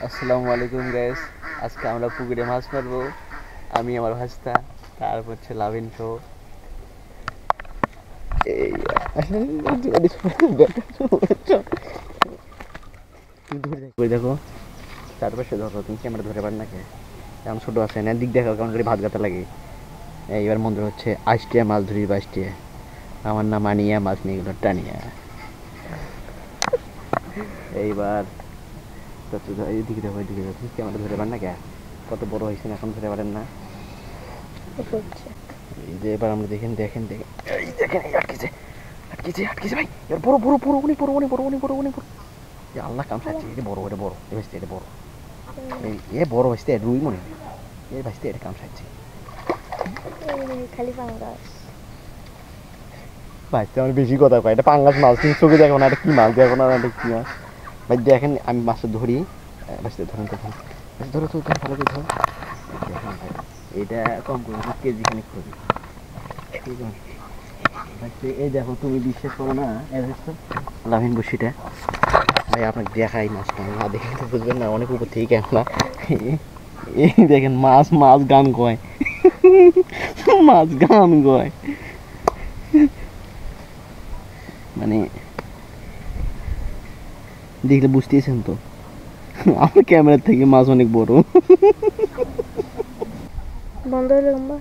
আসসালামু আলাইকুম গাইস। আজকে আমরা পুকুরে মাছ মারবো। আমি আমার ভাস্তা, তারপর হচ্ছে লাভিন শো। এই তুমি ধরে দেখো, দেখো চারপাশে ধরো, তুমি ক্যামেরা ধরে পার নাকি? এখন ছোট আছে না, দিক দেখো কেমন করে ভাত গাতা লাগে। এইবার মন্দির হচ্ছে আইসটিয়া মাছ ধরি বাইশটিয়া। আমার নাম আনিয়া, মাছ নিয়ে গেল টানিয়া। এইবার এইদিকে দেখো, এইদিকে দেখো, তুমি ক্যামেরা ধরে পার না কে? কত বড় হয়েছে এখন ধরে পারেন না। এই যে এবার আমরা দেখেন দেখেন দেখেন, এই দেখেন, এই আটকেছে আটকেছে আটকেছে ভাই। এবার বড় বড় বড় উনি বড় উনি বড় উনি বড় উনি বড়। এ আল্লাহ কাম সাচ্ছি, এটা বড়, এটা বড়, এ ভাইস্তে এটা বড়, এই এ বড় ভাইস্তে রুই মনে হয়, এ ভাইস্তে এটা কাম সাচ্ছি। খালি পাঙ্গাস ভাইস্তে আমার বেশি কথা কয়, এটা পাঙ্গাস মাছ, তুমি চোখে দেখো না, এটা কি মাছ দেখো না, এটা কি মাছ ভাই। দেখেন আমি মাছটা ধরি, ভাইস্তে ধরেন তো, ধরো তো, ভালো করে ধরো। দেখেন ভাই, এটা কম করে কেজি খানিক করবি। এই দেখো, তুমি বিশ্বাস করো না, লাভিন বসিটা ভাই আপনাকে দেখাই মাছটা, না দেখে তো বুঝবেন না, অনেক উপর থেকে ক্যামেরা। এই দেখেন মাছ, মাছ গান কয়, মাছ গান কয়, মানে দেখলে বুঝতেছেন তো আমার ক্যামেরার থেকে মাছ অনেক বড়। বন্ধ হলো লম্বা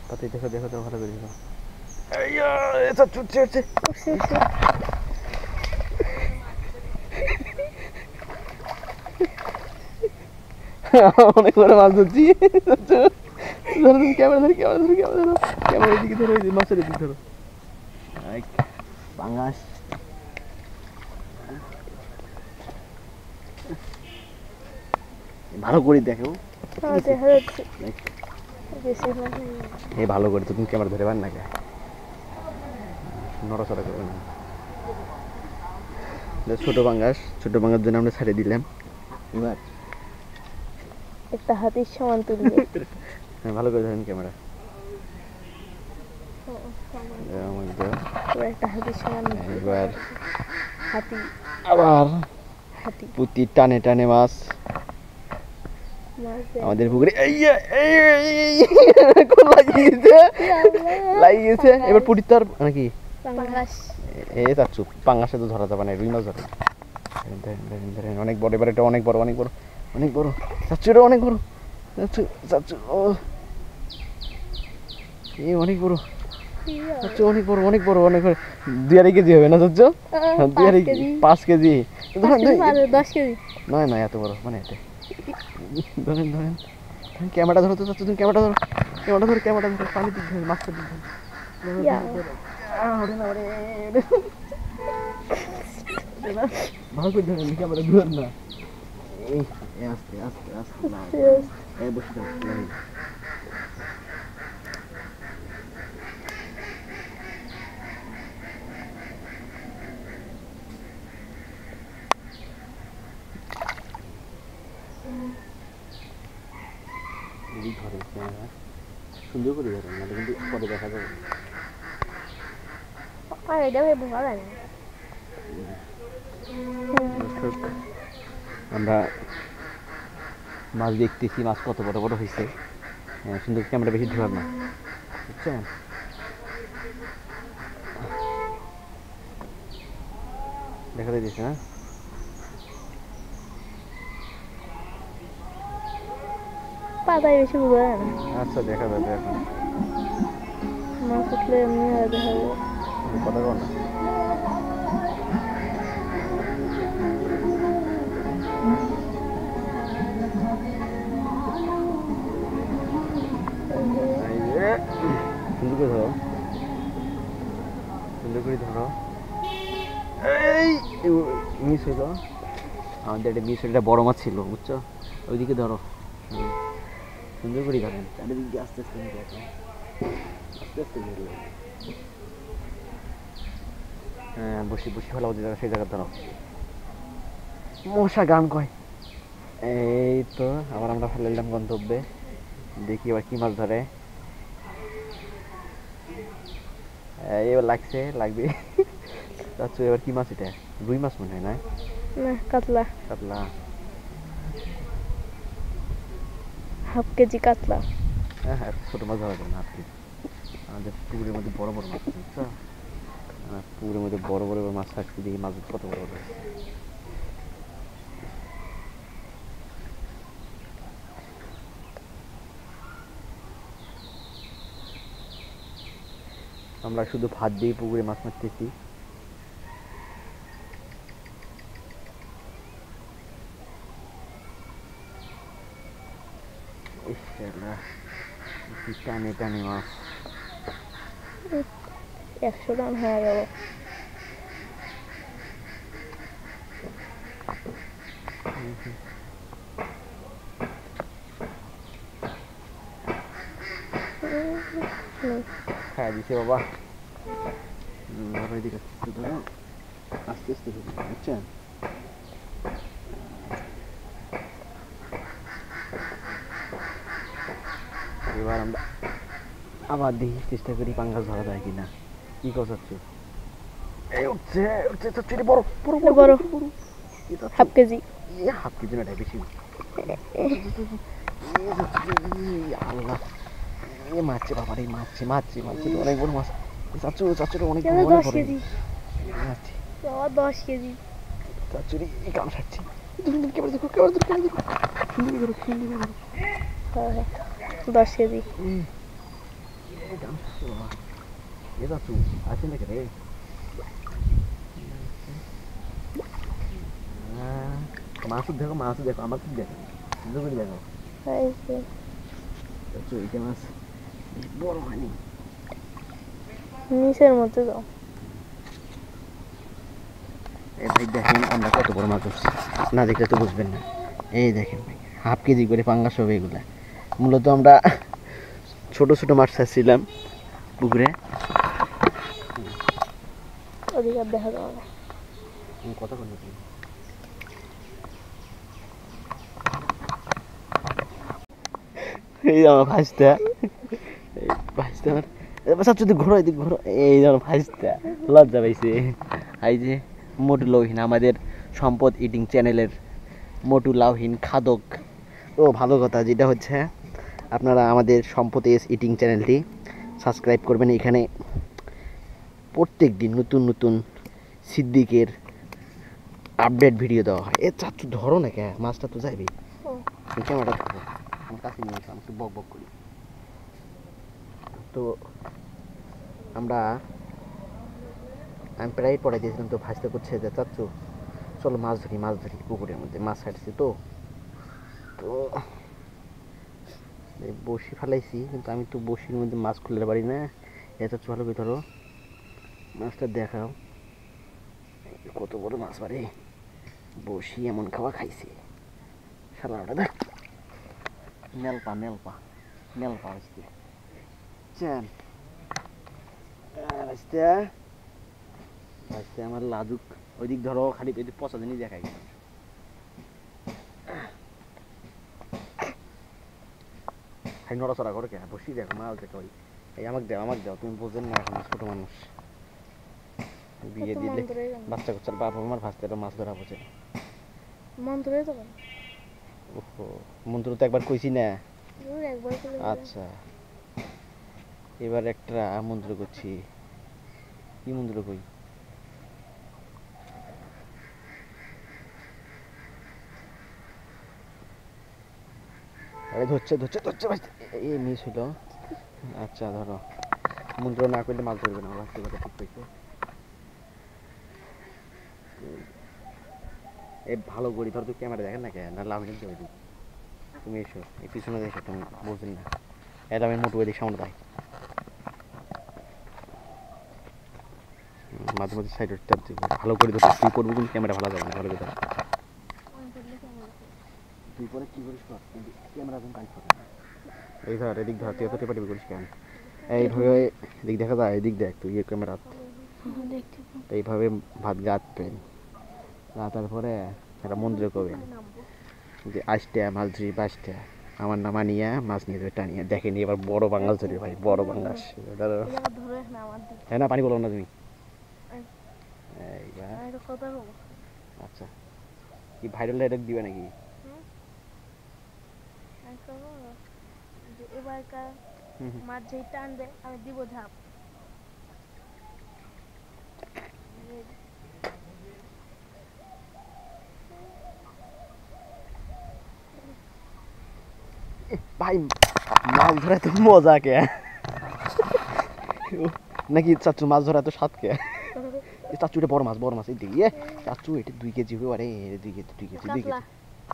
তাতে দেখো দেখো, ভালো করে দেখো। এটা ছুটছে হচ্ছে, অনেক বড় মাছ ধরছি। ধরো তুমি ক্যামেরা ধরো, ক্যামেরা ধরো, ক্যামেরা ধরো, ক্যামেরার দিকে ধরো, এই যে মাছের দিকে ধরো। পাঙ্গাস ভালো করে দেখো, দেখা যাচ্ছে এই ভালো করে তো তুমি ক্যামেরা ধরে পার না কে? নড়াচড়া করবে না। ছোট পাঙ্গাস, ছোট পাঙ্গাস জন্য আমরা ছেড়ে দিলাম। এবার একটা হাতির সমান তুলবে। হ্যাঁ, ভালো করে ধরেন ক্যামেরা। একটা হাতির সমান এবার হাতি, আবার হাতি পুঁতি টানে টানে মাছ আমাদের পুকুরে লাগিয়েছে, লাগিয়েছে। এবার পুটির তো আর নাকি পাঙ্গাস এই চাচ্ছু, পাঙ্গাসে তো ধরা যাবে না, রুই মাছ ধরে। ধরেন অনেক বড়, এবার এটা অনেক বড়, অনেক বড়, অনেক বড় চাচ্ছু, এটা অনেক বড় চাচ্ছু, চাচ্ছু ও এই অনেক বড় চাচ্ছু, অনেক বড়, অনেক বড়, অনেক বড়। 2.5 কেজি হবে না চাচ্ছু? 5 কেজি, 10 কেজি নয় নয়, এত বড় মানে এটা। ধরেন ধরেন, ক্যামেরা ধরো তো চাচ্ছু, তুমি ক্যামেরা ধরো, ক্যামেরা ধরো, ক্যামেরা ধরো, পানি দিক ধরো, মাছটা দিক ধরো। ভালো করে ধরেন, ক্যামেরা ধরেন না, এই আস্তে আস্তে আস্তে বসে থাক। ধরে ক্যামেরা সুন্দর করে ধরেন, নাহলে কিন্তু পরে দেখা যাবে। এটা ভাই ভালো লাগে আমরা মাছ দেখতেছি, মাছ কত বড় বড় হয়েছে। সুন্দর ক্যামেরা বেশি ধরার না, বুঝছেন? দেখা দিয়েছে না? পাতায় বেশি বোঝা যায় না। আচ্ছা, দেখা যাবে এখন, মাছ উঠলে এমনি দেখা যাবে। কথা কর না। সুন্দর করে ধরো, সুন্দর করে ধরো। এই মিস হইলো আমাদের, একটা মিস হইলো, একটা বড় মাছ ছিল বুঝছো, ওইদিকে ধরো। সুন্দর করে ধরেন, চারিদিক দিয়ে আস্তে আস্তে ধরো, আস্তে আস্তে ধরো। হ্যাঁ, বসি বসি ফেলা ওই জায়গা, সেই জায়গা ধরো। মশা গান কয়। এই তো আবার আমরা ফেলে দিলাম গন্তব্যে, দেখি এবার কি মাছ ধরে। এবার লাগছে, লাগবে। চাচ্ছু এবার কি মাছ এটা? রুই মাছ মনে হয় না? না, কাতলা। কাতলা। হাফ কেজি কাতলা। হ্যাঁ হ্যাঁ, ছোটো মাছ ধরা যাবে না আপনি। আমাদের পুকুরের মধ্যে বড় বড় মাছ আছে, বুঝছো? পুকুরের মধ্যে বড় বড় মাছ থাকছে, দেখি মাছ কত বড় বড়। আমরা শুধু ভাত দিয়ে পুকুরে মাছ মারতেছি। টানে টানে মাছ। 100 রান হয়ে গেল। খাই দিছে বাবা। এদিকে আস্তে আস্তে বুঝছেন? এবার আমরা আবার দেখি, চেষ্টা করি পাঙ্গাস ধরা যায় কিনা। কি কথা হচ্ছে? এই উঠছে উঠছে, চচ্চড়ি বড় বড় বড় বড়। বড়। Half KG. হাফ কেজি না, বেশি। আল্লাহ, মারছে বাবা রে, মারছে মারছে মারছে, অনেক বড় মাছ। চাচু চাচুরি অনেক বড়, অনেক 10 বড় কেজি। মারছে। বাবা 10 কেজি। চাচুরি কাম সারছে। ক্যামেরা দেখো, ক্যামেরা দেখো, ক্যামেরা দেখো, সুন্দর করো, সুন্দর করো। হ্যাঁ হ্যাঁ, 10 কেজি। কাম সারছে বাবা। এ চাচু আছে নাকি রে? মাছ দেখো, মাছ দেখো, আমার কি দেখো, সুন্দর করে দেখো। চাচু এইটা মাছ বড় হয়নি। নিচের মধ্যে যাও। এই ভাই দেখেন আমরা কত বড় মাছ ধরছি, না দেখলে তো বুঝবেন না। এই দেখেন ভাই, হাফ কেজি করে পাঙ্গাস হবে এগুলা। মূলত আমরা ছোট ছোট মাছ ছাড়ছিলাম পুকুরে। অধিকার দেখা যাবে না। কত করে এই আমার ভাইসটা, এই ভাইসটা আমার চাচু তুই ঘোরো, এদিক ঘোরো। এই আমার ভাইসটা লজ্জা পাইছে। এই যে মোটু লাউহীন, আমাদের সম্পদ ইটিং চ্যানেলের মোটু লাউহীন খাদক। ও ভালো কথা, যেটা হচ্ছে আপনারা আমাদের সম্পদ ইটিং চ্যানেলটি সাবস্ক্রাইব করবেন। এখানে প্রত্যেক দিন নতুন নতুন সিদ্দিকের আপডেট ভিডিও দেওয়া হয়। এ চাচু ধরো না, কে মাছটা তো যাইবি। ক্যামেরাটা ধরো, আমার কাছে নিয়ে আমি একটু বক বক করি। তো আমি প্রায় পড়াই দিয়েছিলাম, তো ভাসতে করছে যে চাচ্ছু চলো মাছ ধরি, মাছ ধরি, পুকুরের মধ্যে মাছ ছাড়ছি। তো তো বসি ফেলাইছি, কিন্তু আমি তো বসির মধ্যে মাছ খুলতে পারি না। এটা ভালো করে ধরো, মাছটা দেখাও কত বড় মাছ বাড়ে। বসি এমন খাওয়া খাইছি শালাটা। দেখ মেলপা মেলপা মেলপা আসতে চেন আসতে আসতে আমার লাজুক। ওইদিক ধরো, খালি পেটে পচা জিনিস দেখাই। খালি নড়াচড়া করো, কে বসি দেখো মাছ দেখো। এই আমাকে দাও, আমাকে দাও, তুমি বোঝেন না এখন, ছোট মানুষ। বিয়ে দিলে বাচ্চা কাচ্চার বাপ আমার ভাসতে মাছ ধরা বোঝে। মন্ত্রে তো ওহো, মন্ত্র তো একবার কইছি না। একবার করে। আচ্ছা, এবার একটা মন্ত্র করছি। কি মন্ত্র কই? আরে ধরছে ধরছে ধরছে, এই মিস হইলো। আচ্ছা ধরো, মন্ত্র না করলে মাছ ধরবে না, ভাসতে কথা ঠিক কইছে। এই ভালো করি ধর, তুই ক্যামেরা দেখেন না, কে না লাভ নিতে হবে। তুমি এসো, এই পিছনে দেখো, তুমি বুঝেন না। এটা আমি মোটু এদিক সামনে পাই, মাঝে মাঝে সাইড ভালো করে ধরো। তুই করবো কিন্তু ক্যামেরা ভালো যাবে না, ভালো করে তুই পরে কি করিস কর, কিন্তু ক্যামেরা একদম কাজ করে না। এই ধর, এদিক ধর, তুই এত টেপাটিপি করিস কেন? এইভাবে এদিক দেখা যায়, এদিক দেখ তুই ক্যামেরা। এইভাবে ভাত গাঁতবেন, গাঁতার পরে একটা মন্দিরে করবেন যে আসতে মাছ ধরি বাঁচতে, আমার নাম আনিয়া মাছ নিয়ে যাবে টানিয়া। দেখেনি এবার বড় বাঙ্গাস ধরি ভাই, বড় বাঙ্গাস। হ্যাঁ না, পানি বলো না তুমি। এইবার আমি তো কথা বলবো। আচ্ছা কি ভাইরাল ডায়লগ দিবে নাকি? আমি করবো যে এবারকার হুম, হুম। মাছ যেই টানবে আমি দিব ঝাপ। ভাই মাছ ধরা তো মজা কে নাকি চাচু মাছ ধরা তো স্বাদ কে? এ চাচু এটা বড় মাছ এই দিকে চাচু এটা 2 কেজি হবে আরে 2 কেজি 2 কেজি 2 কাতলা। কেজি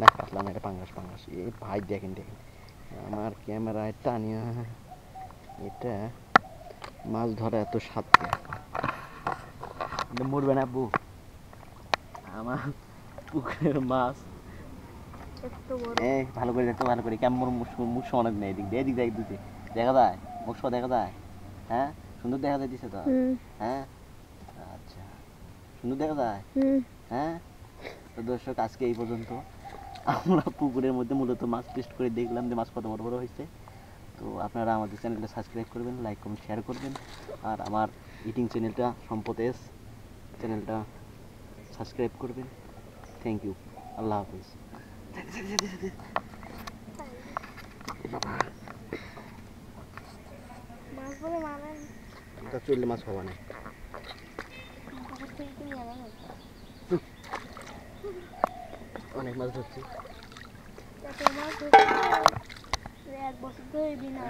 না কাতলা না এটা পাঙ্গাস এ ভাই দেখেন দেখেন আমার ক্যামেরায় টানিয়া এটা মাছ ধরা এত স্বাদ কে? এটা মরবে না আব্বু আমার পুকুরের মাছ এত বড়। এ ভালো করে দেখতো ভালো করে কেমন মুখ অনেক নেই এদিক দিয়ে দুধে দেখা যায় মুখ দেখা যায় হ্যাঁ সুন্দর দেখা যায় দিছে তো হ্যাঁ আচ্ছা সুন্দর দেখা যায় হ্যাঁ তো দর্শক আজকে এই পর্যন্ত আমরা পুকুরের মধ্যে মূলত মাছ টেস্ট করে দেখলাম যে মাছ কত বড় বড় হয়েছে তো আপনারা আমাদের চ্যানেলটা সাবস্ক্রাইব করবেন লাইক কমেন্ট শেয়ার করবেন আর আমার ইটিং চ্যানেলটা সম্পদ এস চ্যানেলটা সাবস্ক্রাইব করবেন থ্যাংক ইউ আল্লাহ হাফিজ মাছ বলে মানে এটা চললে মাছ খাওয়া না পুকুর থেকে কিনে আনা নাকি? অনেক মাছ ধরছি এত মাছ ধরছে 1 বছর ধরে বিনা